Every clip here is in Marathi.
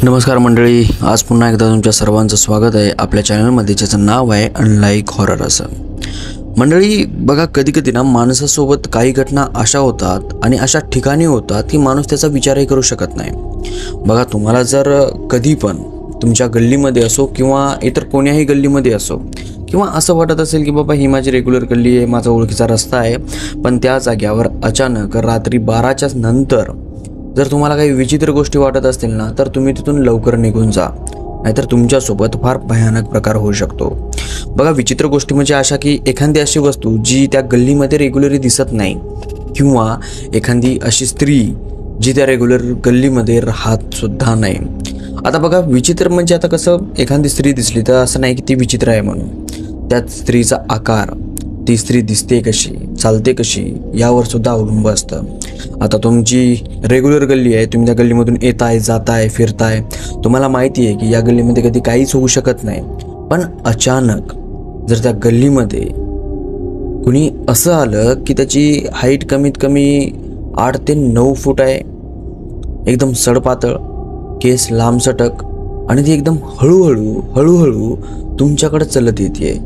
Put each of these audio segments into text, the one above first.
नमस्कार मंडळी, आज पुन्हा एकदा तुमच्या सर्वांचं स्वागत आहे आपल्या चॅनलमध्ये, ज्याचं नाव आहे अनलाईक हॉरर असं. मंडळी बघा, कधी कधी ना माणसासोबत काही घटना अशा होतात आणि अशा ठिकाणी होतात की माणूस त्याचा विचारही करू शकत नाही. बघा, तुम्हाला जर कधी पण तुमच्या गल्लीमध्ये असो किंवा इतर कोण्याही गल्लीमध्ये असो, किंवा असं वाटत असेल की बाबा ही माझी रेग्युलर गल्ली आहे, माझा ओळखीचा रस्ता आहे, पण त्या जाग्यावर अचानक रात्री 12च्या नंतर जर तुम्हाला काही विचित्र गोष्टी वाटत असतील ना, तर तुम्ही तिथून लवकर निघून जा, नाहीतर तुमच्यासोबत फार भयानक प्रकार होऊ शकतो. बघा, विचित्र गोष्टी म्हणजे अशा की एखादी अशी वस्तू जी त्या गल्लीमध्ये रेग्युलरली दिसत नाही, किंवा एखादी अशी स्त्री जी त्या रेग्युलर गल्लीमध्ये राहत सुद्धा नाही. आता बघा, विचित्र म्हणजे आता कसं, एखादी स्त्री दिसली तर असं नाही की ती विचित्र आहे म्हणून. त्या स्त्रीचा आकार, ती स्त्री दिसते कशी, चालते कशी, यावर सुद्धा अवलंबून असतं. आता तुमची रेग्युलर गल्ली आहे, तुम्ही त्या गल्लीमधून येताय, जाताय, फिरताय, तुम्हाला माहिती आहे की या गल्लीमध्ये कधी काहीच होऊ शकत नाही. पण अचानक जर त्या गल्लीमध्ये कुणी असं आलं की त्याची हाईट कमीत कमी 8 ते 9 फूट आहे, एकदम सडपातळ, केस लांबसटक, आणि ती एकदम हळूहळू तुमच्याकडे चलत येते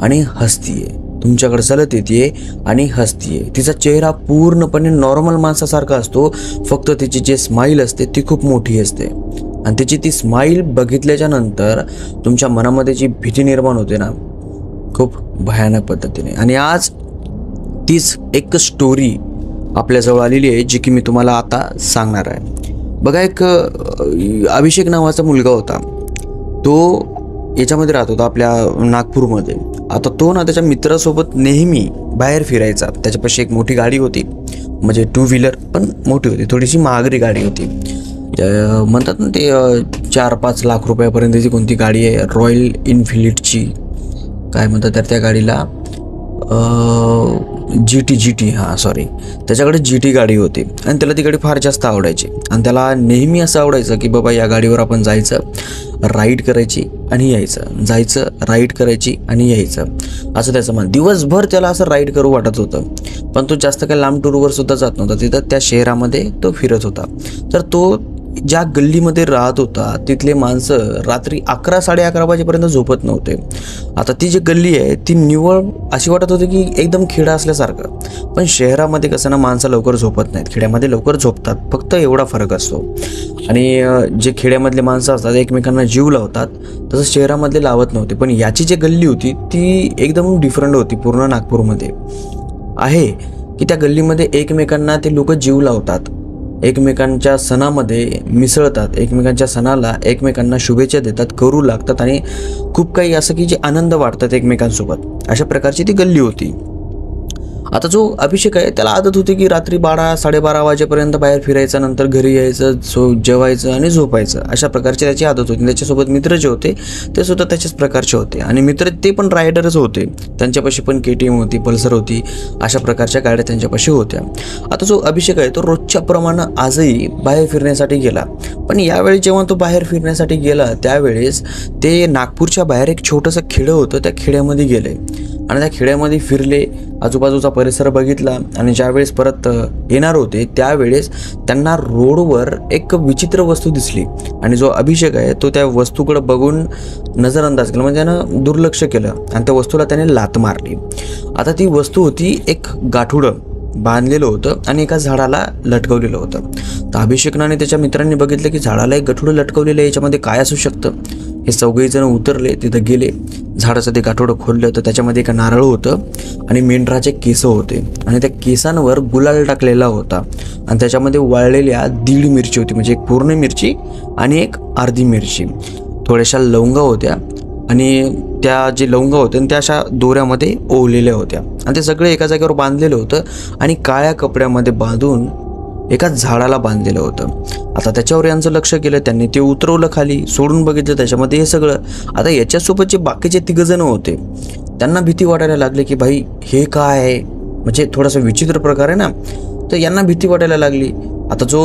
आणि हसतीये, तुमच्याकडे चालत येते आणि हसतीये. तिचा चेहरा पूर्णपणे नॉर्मल माणसासारखा असतो, फक्त तिची जी स्माईल असते ती खूप मोठी असते. आणि तिची ती स्माईल बघितल्याच्या नंतर तुमच्या मनामध्ये जी भीती निर्माण होते ना, खूप भयानक पद्धतीने. आणि आज तीच एक स्टोरी आपल्याजवळ आलेली आहे, जी की मी तुम्हाला आता सांगणार आहे. बघा, एक अभिषेक नावाचा मुलगा होता, तो याच्यामध्ये राहत होता आपल्या नागपूरमध्ये. आता तो ना त्याच्या मित्रासोबत नेहमी बाहेर फिरायचा. त्याच्यापाशी एक मोठी गाडी होती, म्हणजे 2 व्हीलर, पण मोठी होती, थोडीशी महागडी गाडी होती. म्हणतात ना ते 4-5 लाख रुपयापर्यंतची कोणती गाडी आहे, रॉयल इन्फिनिटची काय म्हणतात तर त्या गाडीला GT सॉरी, त्याच्याकडे GT गाडी होती. आणि त्याला ती गाडी फार जास्त आवडायची. आणि त्याला नेहमी असं आवडायचं की बाबा या गाडीवर आपण जायचं, राईड करायची आणि यायचं, जायचं, राईड करायची आणि यायचं, असं त्याचं मन. दिवसभर त्याला असं राईड करू वाटत होतं. पण तो जास्त काही लांब टूरवर सुद्धा जात नव्हता, तिथं त्या शहरामध्ये तो फिरत होता. तर तो ज्या गल्लीमध्ये राहत होता तिथले माणसं रात्री 11-11:30 वाजेपर्यंत झोपत नव्हते. आता ती जी गल्ली आहे ती निव्वळ अशी वाटत होती की एकदम खेडा असल्यासारखं. पण शहरामध्ये कसं ना, माणसं लवकर झोपत नाहीत, खेड्यामध्ये लवकर झोपतात, फक्त एवढा फरक असतो. आणि जे खेड्यामधले माणसं असतात एकमेकांना जीव लावतात, तसं शहरामधले लावत नव्हते. पण याची जी गल्ली होती ती एकदम डिफरंट होती. पूर्ण नागपूरमध्ये आहे की त्या गल्लीमध्ये एकमेकांना ते लोक जीव लावतात, एकमेकांच्या सणामध्ये मिसळतात, एकमेकांच्या सणाला एकमेकांना शुभेच्छा देतात, करू लागतात, आणि खूप काही असं की जे आनंद वाटतात एकमेकांसोबत, अशा प्रकारची ती गल्ली होती. आता जो अभिषेक आहे त्याला आदत होती की रात्री 12-12:30 वाजेपर्यंत बाहेर फिरायचं, नंतर घरी यायचं, जेवायचं आणि झोपायचं, अशा प्रकारची त्याची आदत होती. त्याच्यासोबत मित्र जे होते ते सुद्धा त्याच्याच प्रकारचे होते, आणि मित्र ते पण रायडरच होते. त्यांच्यापाशी पण KTM होती, पल्सर होती, अशा प्रकारच्या गाड्या त्यांच्यापाशी होत्या. आता जो अभिषेक आहे तो रोजच्या प्रमाणे आजही बाहेर फिरण्यासाठी गेला. पण यावेळी जेव्हा तो बाहेर फिरण्यासाठी गेला त्यावेळेस ते नागपूरच्या बाहेर एक छोटंसं खेडं होतं, त्या खेड्यामध्ये गेले आणि त्या खेड्यामध्ये फिरले, आजूबाजूचा परिसर बघितला. आणि ज्यावेळेस परत येणार होते त्यावेळेस त्यांना रोडवर एक विचित्र वस्तू दिसली, आणि जो अभिषेक आहे तो त्या वस्तूकडे बघून नजरअंदाज केला, म्हणजे त्यानं दुर्लक्ष केलं आणि त्या वस्तूला त्याने लात मारली. आता ती वस्तू होती एक गाठुडं बांधलेलं होतं आणि एका झाडाला लटकवलेलं होतं. तर अभिषेकनं आणि त्याच्या मित्रांनी बघितलं की झाडाला एक गाठुडं लटकवलेलं आहे, याच्यामध्ये काय असू शकतं. हे चौघे जण उतरले, तिथं गेले, झाडाचं ते गाठोडं खोललं तर त्याच्यामध्ये एक नारळ होतं आणि मेंढराचे केस होते, आणि त्या केसांवर गुलाल टाकलेला होता, आणि त्याच्यामध्ये वाळलेल्या 1.5 मिरची होती, म्हणजे एक पूर्ण मिरची आणि एक अर्धी मिरची. थोड्याशा लवंगा होत्या, आणि त्या जे लवंगा होत्या त्या अशा दोऱ्यामध्ये ओवलेल्या होत्या, आणि ते सगळे एका जागेवर बांधलेलं होतं आणि काळ्या कपड्यामध्ये बांधून एका झाडाला बांधलेलं होतं. आता त्याच्यावर यांचं लक्ष गेलं, त्यांनी ते उतरवलं खाली, सोडून बघितलं त्याच्यामध्ये हे सगळं. आता याच्यासोबत जे बाकीचे 3 जण होते त्यांना भीती वाटायला लागली की भाई हे काय आहे, म्हणजे थोडासा विचित्र प्रकार आहे ना, तर यांना भीती वाटायला लागली. आता जो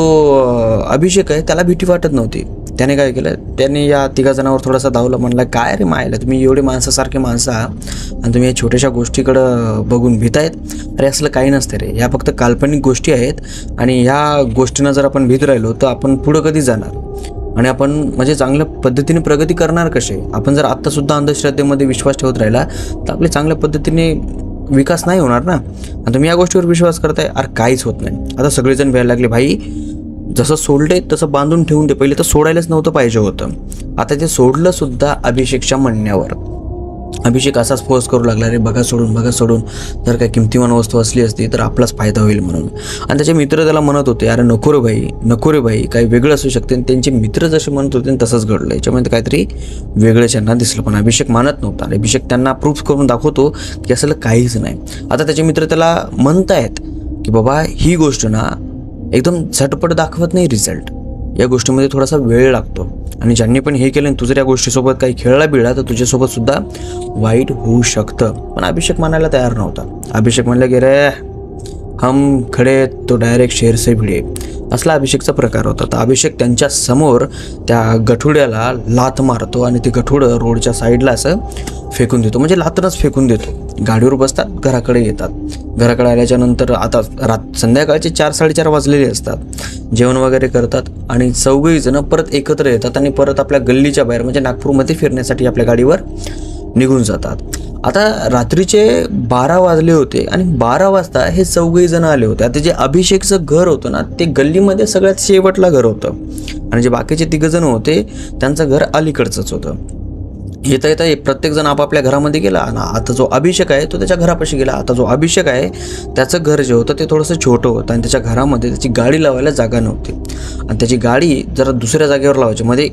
अभिषेक आहे त्याला भीती वाटत नव्हती. त्याने काय केलं, त्याने या 3 जणांवर थोडासा धावला, म्हणला काय रे मायला, तुम्ही एवढे माणसासारखे माणसं आहात आणि तुम्ही या छोट्याशा गोष्टीकडं बघून भीतायत. अरे असलं काही नसतं रे, ह्या फक्त काल्पनिक गोष्टी आहेत आणि ह्या गोष्टींना जर आपण भीत राहिलो तर आपण पुढं कधी जाणार. आणि आपण म्हणजे चांगल्या पद्धतीने प्रगती करणार कसे? आपण जर आत्तासुद्धा अंधश्रद्धेमध्ये विश्वास ठेवत राहिला तर आपले चांगल्या पद्धतीने विकास नाही होणार ना. आणि तुम्ही या गोष्टीवर विश्वास करताय, अरे काहीच होत नाही. आता सगळेजण व्हायला लागले, भाई जसं सोडले तसं बांधून ठेवून दे. पहिले तर सोडायलाच नव्हतं पाहिजे होतं. आता ते सोडलं सुद्धा अभिषेकच्या म्हणण्यावर. अभिषेक असाच फोर्स करू लागला, रे बघा सोडून, जर काय किमतीवान वस्तू असली असती तर आपलाच फायदा होईल म्हणून. आणि त्याचे मित्र त्याला म्हणत होते, अरे नको रे भाई, काही वेगळं असू शकते. आणि त्यांचे मित्र जसे म्हणत होते तसंच घडलं. याच्यामध्ये काहीतरी वेगळं त्यांना दिसलं, पण अभिषेक मानत नव्हता. आणि अभिषेक त्यांना प्रूफ करून दाखवतो की असलं काहीच नाही. आता त्याचे मित्र त्याला म्हणतायत की बाबा ही गोष्ट ना एकदम झटपट दाखवत नाही रिझल्ट, या गोष्टीमध्ये थोडासा वेळ लागतो. आणि ज्यांनी पण हे केलं, तू जर या गोष्टीसोबत काही खेळला बिळला तर तुझ्यासोबत सुद्धा वाईट होऊ शकतं. पण अभिषेक मानायला तयार नव्हता. अभिषेक म्हणलं की रे हम खडे तो डायरेक्ट शेर से भिडे, असला अभिषेकचा प्रकार होता. तर अभिषेक त्यांच्या समोर त्या गठुड्याला लाथ मारतो आणि ते गठुडं रोडच्या साईडला असं फेकून देतो, म्हणजे लातनच फेकून देतो. गाडीवर बसतात, घराकडे येतात. घराकडे आल्याच्या नंतर आता संध्याकाळचे 4-4:30 वाजलेले असतात. जेवण वगैरे करतात आणि चौघही जण परत एकत्र येतात आणि परत आपल्या गल्लीच्या बाहेर म्हणजे नागपूरमध्ये फिरण्यासाठी आपल्या गाडीवर निघून जातात. आता रात्रीचे 12 वाजले होते आणि 12 वाजता हे चौघही जण आले होते. आता जे अभिषेकचं घर होतं ना ते गल्लीमध्ये सगळ्यात शेवटला घर होतं आणि जे बाकीचे 3 जण होते त्यांचं घर अलीकडचंच होतं. येता प्रत्येकजण आपापल्या घरामध्ये गेला आणि आता जो अभिषेक आहे तो त्याच्या घरापाशी गेला. आता जो अभिषेक आहे त्याचं घर जे होतं ते थोडंसं छोटं होतं आणि त्याच्या घरामध्ये त्याची गाडी लावायला जागा नव्हती आणि त्याची गाडी जरा दुसऱ्या जागेवर लावायची. मध्ये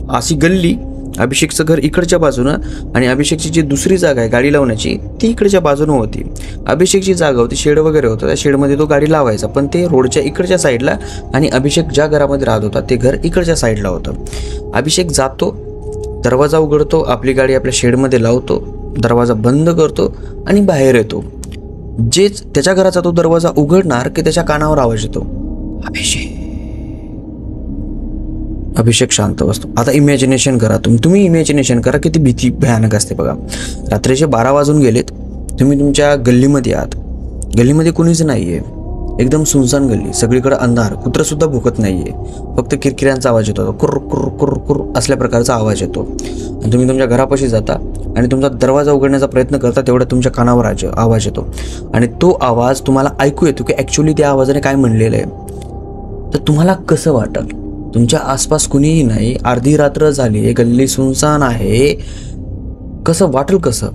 अशी गल्ली, अभिषेकचं घर इकडच्या बाजूनं आणि अभिषेकची जी दुसरी जागा आहे गाडी लावण्याची ती इकडच्या बाजूनं होती. अभिषेकची जागा होती, शेड वगैरे होतं, त्या शेडमध्ये तो गाडी लावायचा, पण ते रोडच्या इकडच्या साईडला आणि अभिषेक ज्या घरामध्ये राहत होता ते घर इकडच्या साईडला होतं. अभिषेक जातो, दरवाजा उघडतो, आपली गाडी आपल्या शेडमध्ये लावतो, दरवाजा बंद करतो आणि बाहेर येतो. जेच त्याच्या घराचा तो दरवाजा उघडणार की त्याच्या कानावर आवाज येतो, अभिषेक शांत बसतो. आता इमॅजिनेशन करा, तुम्ही इमॅजिनेशन करा किती भीती भयानक असते बघा. रात्रीचे 12 वाजून गेलेत, तुम्ही तुमच्या गल्लीमध्ये आहात, गल्लीमध्ये कुणीच नाही आहे, एकदम सुनसान गल्ली, सगळीकडे अंधार, कुत्रंसुद्धा भुकत नाही आहे, फक्त किरकिऱ्यांचा आवाज येतो, कुर कुर कुर कुर असल्या प्रकारचा आवाज येतो. आणि तुम्ही तुमच्या घरापाशी जाता आणि तुमचा दरवाजा उघडण्याचा प्रयत्न करता तेवढा तुमच्या कानावर आवाज येतो आणि तो आवाज तुम्हाला ऐकू येतो की ॲक्च्युली त्या आवाजाने काय म्हणलेलं आहे. तर तुम्हाला कसं वाटेल? तुमच्या आसपास कुणीही नाही, अर्धी रात्र झाली, गल्ली सुनसान आहे, कसं वाटेल? कसं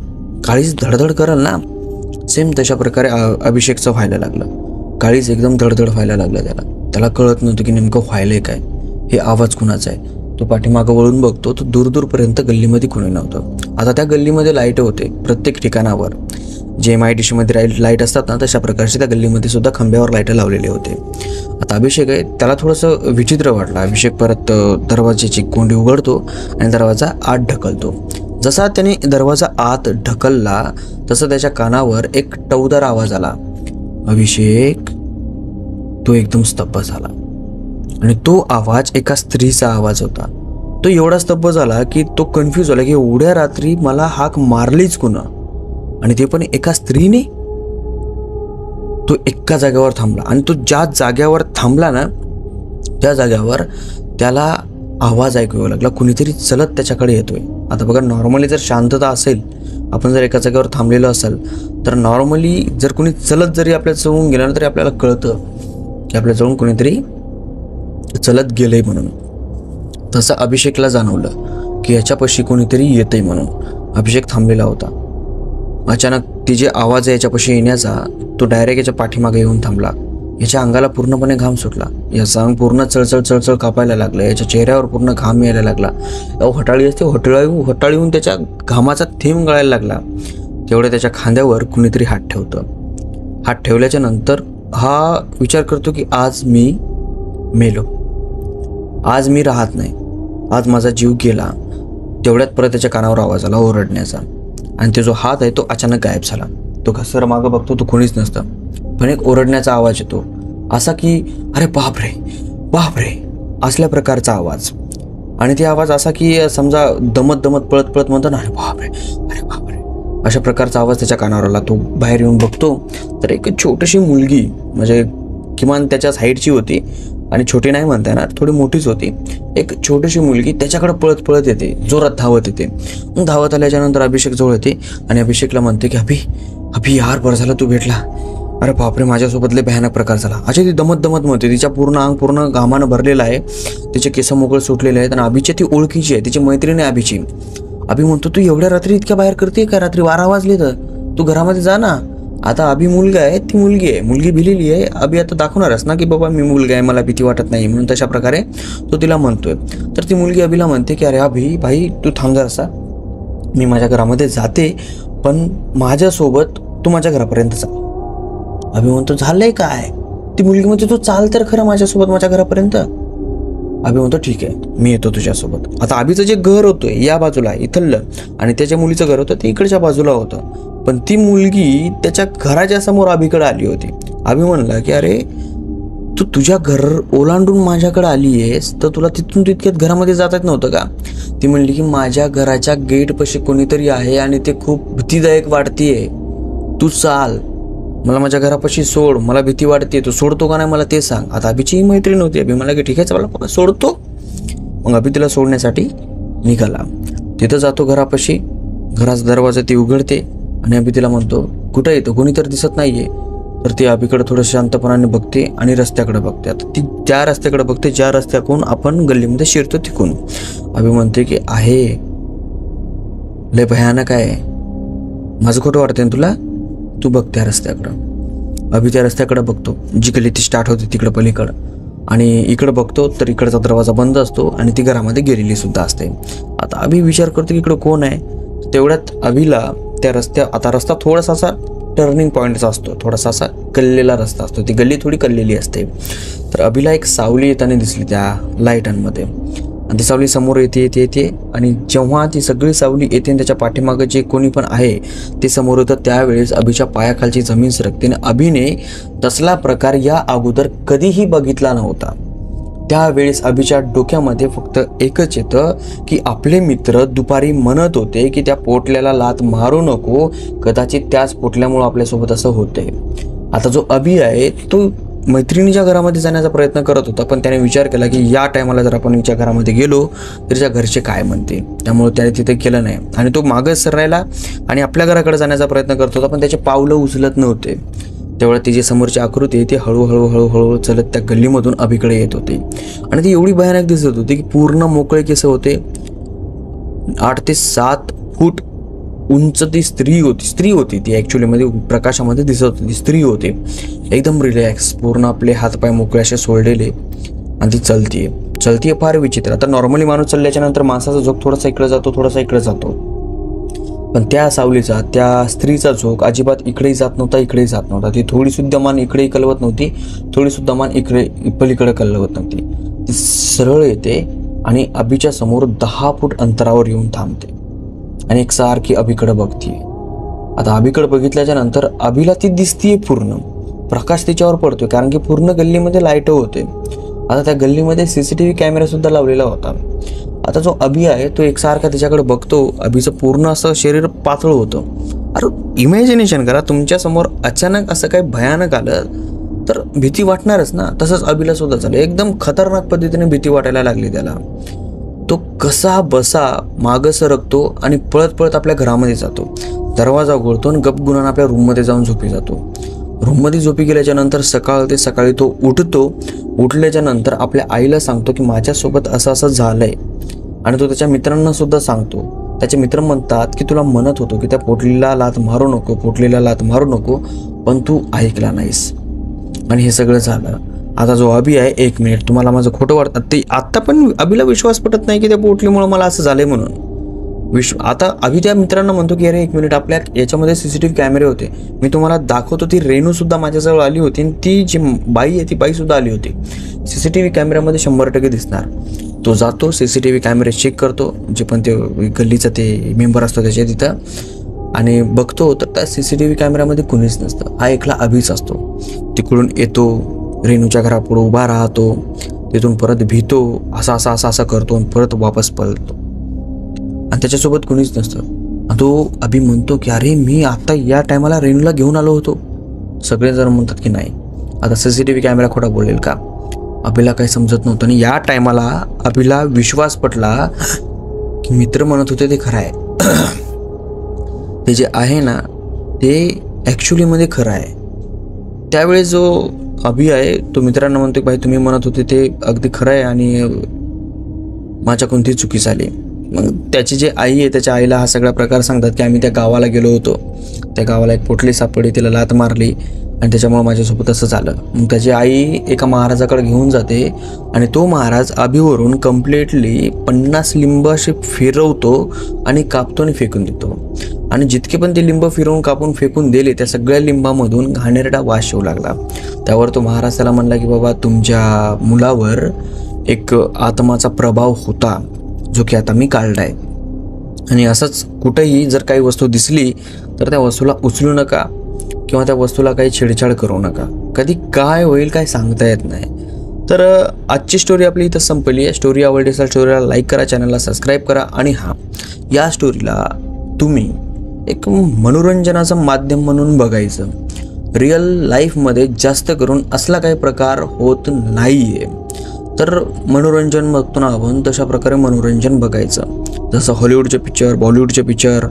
काळीच धडधड करेल ना. सेम तशा प्रकारे अभिषेकचं व्हायला लागलं. काळीच एकदम धडधड व्हायला लागलं. त्याला कळत नव्हतं की नेमकं व्हायलंय काय, हे आवाज कुणाचा आहे. तो पाठीमागं वळून बघतो, तो दूरपर्यंत गल्लीमध्ये कोणी नव्हतं. आता त्या गल्लीमध्ये लाईट होते प्रत्येक ठिकाणावर, जे MIDCमध्ये लाईट असतात ना तशा प्रकारचे त्या गल्लीमध्ये सुद्धा खांब्यावर लाईट लावलेले होते. आता अभिषेक आहे, त्याला थोडंसं विचित्र वाटलं. अभिषेक परत दरवाजाची कोंडी उघडतो आणि दरवाजा आत ढकलतो. जसा त्याने दरवाजा आत ढकलला तसं त्याच्या कानावर एक टवदार आवाज आला, अभिषेक. तो एकदम स्तब्ध झाला आणि तो आवाज एका स्त्रीचा आवाज होता. तो एवढा स्तब्ध झाला की तो कन्फ्यूज झाला की एवढ्या रात्री मला हाक मारलीच कुणा, आणि ते पण एका स्त्रीने. तो एका जागेवर थांबला आणि तो ज्या जागेवर थांबला ना त्या जागेवर त्याला आवाज ऐकू येऊ लागला, कुणीतरी चलत त्याच्याकडे येतोय. आता बघा, नॉर्मली जर शांतता असेल, आपण जर एका जागेवर थांबलेलो असेल तर नॉर्मली जर कोणी चलत जरी आपल्या जवळून गेलं तरी आपल्याला कळतं की आपल्या जवळून कोणीतरी चलत गेलंय म्हणून. तसं अभिषेकला जाणवलं की याच्यापाशी कोणीतरी येतंय म्हणून. अभिषेक थांबलेला होता. अचानक ती जे आवाज आहे याच्यापाशी येण्याचा, तो डायरेक्ट याच्या पाठीमागे येऊन थांबला. याच्या अंगाला पूर्णपणे घाम सुटला, याचं अंग पूर्ण चळचळ कापायला लागलं, याच्या चेहऱ्यावर पूर्ण घाम यायला लागला. हटाळी असते, हटाळीहून त्याच्या घामाचा थेंब गळायला लागला. तेवढं त्याच्या खांद्यावर कुणीतरी हात ठेवतं. हात ठेवल्याच्या नंतर हा विचार करतो की आज मी मेलो, आज मी राहत नाही, आज माझा जीव गेला. तेवढ्यात परत त्याच्या कानावर आवाज आला ओरडण्याचा आणि तो जो हात आहे तो अचानक गायब झाला. तो घसर मागं बघतो, तो कोणीच नसतं, पण एक ओरडण्याचा आवाज येतो असा की अरे बापरे असल्या प्रकारचा आवाज. आणि ते आवाज असा की समजा दमत पळत म्हणतो ना, अरे बापरे अशा प्रकारचा आवाज त्याच्या कानावर आला. तो बाहेर येऊन बघतो तर एक छोटीशी मुलगी, म्हणजे किमान त्याच्याच हाईटची होती आणि छोटी नाही म्हणता येणार, थोडी मोठीच होती. एक छोटीशी मुलगी त्याच्याकडे पळत पळत येते, जोरात धावत येते. मग धावत आल्याच्या नंतर अभिषेक जवळ येते आणि अभिषेकला म्हणते की अभि यार बरं झालं तू भेटला. अरे बापरे, माझ्यासोबत लय भयानक प्रकार झाला. अशी ती दमत दमत म्हणते. तिच्या पूर्ण अंग पूर्ण घामानं भरलेलं आहे, तिचे केस मोकळे सुटलेले आहेत आणि अभिची ती ओळखीची आहे, तिची मैत्रीण आहे अभिची. अभि म्हणतो तू एवढ्या रात्री इतक्या बाहेर करते का? रात्री 12 वाजले तर तू घरामध्ये जा ना. आता अभि मुलगा आहे, ती मुलगी आहे, मुलगी भिलेली आहे. अभि आता दाखवणारच ना की बाबा मी मुलगा आहे, मला भीती वाटत नाही म्हणून. तशा प्रकारे तो तिला म्हणतोय. तर ती मुलगी अभिला म्हणते की अरे अभि भाई तू थांब जरासा, मी माझ्या घरामध्ये जाते, पण माझ्यासोबत तू माझ्या घरापर्यंत जा. अभि म्हणतो झालंय काय? ती मुलगी म्हणते तू चाल तर खरं माझ्यासोबत माझ्या घरापर्यंत. अभि म्हणतो ठीक आहे मी येतो तुझ्यासोबत. आता अभिचं जे घर होतं या बाजूला इथलं आणि त्याच्या मुलीचं घर होतं ते इकडच्या बाजूला होतं. पण ती मुलगी त्याच्या घराच्या समोर अभिकडे आली होती. अभि म्हणला की अरे तू तुझ्या घर ओलांडून माझ्याकडे आली आहेस तर तुला तिथून तितक्यात घरामध्ये जात येत नव्हतं का? ती म्हणली की माझ्या घराच्या गेटपाशी कोणीतरी आहे आणि ते खूप भीतीदायक वाटतेय, तू चाल, मला माझ्या घरापाशी सोड, मला भीती वाटते, तू सोडतो का नाही मला ते सांग. आता अभिची मैत्रीण होती. अभि मला की ठीक आहे चला सोडतो. मग अभि तिला सोडण्यासाठी निघाला. तिथं जातो घरापाशी, घराचा दरवाजा ती उघडते आणि अभि तिला म्हणतो कुठं येतो, कोणी तर दिसत नाहीये. तर ती अभिकडे थोडं शांतपणाने बघते आणि रस्त्याकडे बघते. आता ती त्या रस्त्याकडे बघते ज्या रस्त्याकडून आपण गल्लीमध्ये शिरतो तिकून. अभि म्हणते की आहे लय भयानक आहे, माझं खोटं वाटतंय ना तुला, तू बघ त्या रस्त्याकडं. अभि त्या रस्त्याकडे बघतो, जी गल्ली ती स्टार्ट होते तिकडं पलीकडं, आणि इकडं बघतो तर इकडचा दरवाजा बंद असतो आणि ती घरामध्ये गेलेली सुद्धा असते. आता अभि विचार करतो की इकडं कोण आहे. तेवढ्यात अभिला त्या आता रस्ता थोडासा असा टर्निंग पॉईंटचा असतो, थोडासा असा कललेला रस्ता असतो, ती गल्ली थोडी कललेली असते. तर अभिला एक सावली येताना दिसली त्या लाईटांमध्ये आणि ती सावली समोर येते आणि जेव्हा ती सगळी सावली येते आणि त्याच्या पाठीमागं जे कोणी पण आहे ते समोर होतं त्यावेळेस अभिच्या पायाखालची जमीन सरकते. आणि अभिने तसला प्रकार या अगोदर कधीही बघितला नव्हता. त्यावेळेस अभिच्या डोक्यामध्ये फक्त एकच येतं की आपले मित्र दुपारी म्हणत होते की त्या पोटल्याला लात मारू नको, कदाचित त्याच पोटल्यामुळं आपल्यासोबत असं होतंय. आता जो अभि आहे तो मैत्रिणीच्या घरामध्ये जाण्याचा प्रयत्न करत होता, पण त्याने विचार केला की या टायमाला जर आपण हिच्या घरामध्ये गेलो तर तिच्या घरचे काय म्हणते, त्यामुळे त्याने तिथे केलं नाही. आणि तो मागं सररायला आणि आपल्या घराकडे जाण्याचा प्रयत्न करत होता, पण त्याचे पावलं उचलत नव्हते. तेवढ्या तिची समोरची आकृती ती हळूहळू चलत त्या गल्लीमधून अभिकडे येत होती. आणि ती एवढी भयानक दिसत होती की पूर्ण मोकळे केस होते, 8 ते 7 फूट उंच ती स्त्री होती ती ॲक्च्युलीमध्ये प्रकाशामध्ये दिसत होती. ती स्त्री होती एकदम रिलॅक्स, पूर्ण आपले हातपाय मोकळे असे सोडलेले, आणि ती चलतीये फार विचित्र. आता नॉर्मली माणूस चालल्याच्या नंतर माणसाचा झोक थोडासा इकडे जातो थोडासा इकडे जातो, पण त्या सावलीचा त्या स्त्रीचा झोक अजिबात इकडेही जात नव्हता. ती थोडीसुद्धा मान इकडेही कलवत नव्हती, थोडीसुद्धा मान इकडे पलीकडे कलवत नव्हती. ती सरळ येते आणि अभिच्या समोर 10 फूट अंतरावर येऊन थांबते आणि एकसारखी अभिकडे बघतीये. आता अभिकडे बघितल्याच्या नंतर अभिला ती दिसतीये, पूर्ण प्रकाश तिच्यावर पडतोय कारण की पूर्ण गल्लीमध्ये लाईट होते. आता त्या गल्लीमध्ये CCTV कॅमेरा सुद्धा लावलेला होता. आता जो अभि आहे तो एकसारखा तिच्याकडे बघतो. अभिचं पूर्ण असं शरीर पातळ होतं. अरे इमॅजिनेशन करा, तुमच्या समोर अचानक असं काही भयानक आलं तर भीती वाटणारच ना. तसंच अभिला सुद्धा झालं, एकदम खतरनाक पद्धतीने भीती वाटायला लागली त्याला. तो कसा बसा मागं सरकतो आणि पळत पळत आपल्या घरामध्ये जातो, दरवाजा उघडतो आणि गपगुणानं आपल्या रूममध्ये जाऊन झोपी जातो. रूममध्ये झोपी गेल्याच्या नंतर सकाळी तो उठतो. उठल्याच्या नंतर आपल्या आईला सांगतो की माझ्यासोबत असं झालंय, आणि तो त्याच्या मित्रांना सुद्धा सांगतो. त्याचे मित्र म्हणतात की तुला म्हणत होतो की त्या पोटलीला लात मारू नको, पण तू ऐकला नाहीस आणि हे सगळं झालं. आता जो अभि आहे, 1 मिनिट, तुम्हाला माझं खोटं वाटतं ते आत्ता पण अभिला विश्वास पटत नाही की त्या पोटलीमुळे मला असं झालंय म्हणून. आता अभि त्या मित्रांना म्हणतो की अरे 1 मिनिट, आपल्या याच्यामध्ये CCTV कॅमेरे होते, मी तुम्हाला दाखवतो. ती रेणू सुद्धा माझ्याजवळ आली होती आणि ती जी बाई आहे ती बाई सुद्धा आली होती. CCTV कॅमेऱ्यामध्ये 100% दिसणार. तो जातो, CCTV कॅमेरे चेक करतो, जे पण ते गल्लीचा ते मेंबर असतो त्याच्या तिथं, आणि बघतो तर त्या CCTV कॅमेऱ्यामध्ये कुणीच नसतं. हा एकला अभिच असतो. तिकडून येतो, रेणूच्या घरापुढे उभा राहतो, तिथून परत भीतो, असा करतो आणि परत वापस पळतो आणि त्याच्यासोबत कुणीच नसतं. तो अभि म्हणतो की अरे मी आता या टायमाला रेणूला घेऊन आलो होतो. सगळेजण म्हणतात की नाही, आता CCTV कॅमेरा खोटा बोलेल का. अभिला काही समजत नव्हतं आणि या टायमाला अभिला विश्वास पटला की मित्र म्हणत होते ते खरं आहे. ते जे आहे ना ते ॲक्च्युलीमध्ये खरं आहे. त्यावेळेस जो अभि आहे तो मित्रांना म्हणतो की भाई तुम्ही म्हणत होते ते अगदी खरं आहे आणि माझ्या कोणती चुकी झाली. मग त्याची जी आई आहे त्याच्या आईला हा सगळा प्रकार सांगतात की आम्ही त्या गावाला गेलो होतो, त्या गावाला एक पोटली सापडली, तिला लात मारली आणि त्याच्यामुळे माझ्यासोबत असं झालं. मग त्याची आई एका महाराजाकडे घेऊन जाते आणि तो महाराज अभिवरून कम्प्लिटली 50 लिंब असे फिरवतो आणि कापतो आणि फेकून देतो. आणि जितके पण ते लिंब फिरवून कापून फेकून दिले त्या सगळ्या लिंबामधून घाणेरडा वास येऊ लागला. त्यावर तो महाराज त्याला म्हणला की बाबा तुमच्या मुलावर एक आत्माचा प्रभाव होता जो की आता मी काढला आहे आणि असंच कुठेही जर काही वस्तू दिसली तर त्या वस्तूला उचलू नका किंवा त्या वस्तूला काही छेडछाड करू नका. कधी काय होईल काय सांगता येत नाही. तर आजची स्टोरी आपली इथं संपली आहे. स्टोरी आवडली असेल स्टोरीला लाईक करा, चॅनलला सबस्क्राईब करा आणि हां या स्टोरीला तुम्ही एक मनोरंजनाचं माध्यम म्हणून बघायचं. रिअल लाईफमध्ये जास्त करून असला काही प्रकार होत नाही आहे. तर मनोरंजन बघतो ना आपण तशा प्रकारे मनोरंजन बघायचं. जसं हॉलिवूडचे पिक्चर, बॉलिवूडचे पिक्चर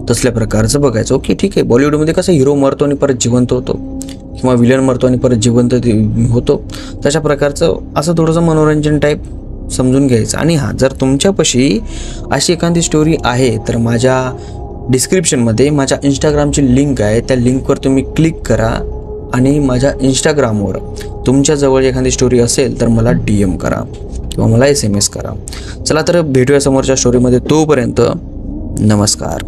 तसल्या प्रकारचं बघायचं. ओके ठीक आहे, बॉलिवूडमध्ये कसं हिरो मरतो आणि परत जिवंत होतो किंवा विलन मरतो आणि परत जिवंत होतो, तशा प्रकारचं असं थोडंसं मनोरंजन टाईप समजून घ्यायचं. आणि हां जर तुमच्यापाशी अशी एखादी स्टोरी आहे तर माझ्या डिस्क्रिप्शनमध्ये माझ्या इंस्टाग्रामची लिंक आहे, त्या लिंकवर तुम्ही क्लिक करा आणि माझ्या इंस्टाग्रामवर तुमच्याजवळ एखादी स्टोरी असेल तर मला DM करा किंवा मला SMS करा. चला तर भेटूया समोरच्या स्टोरीमध्ये. तोपर्यंत नमस्कार.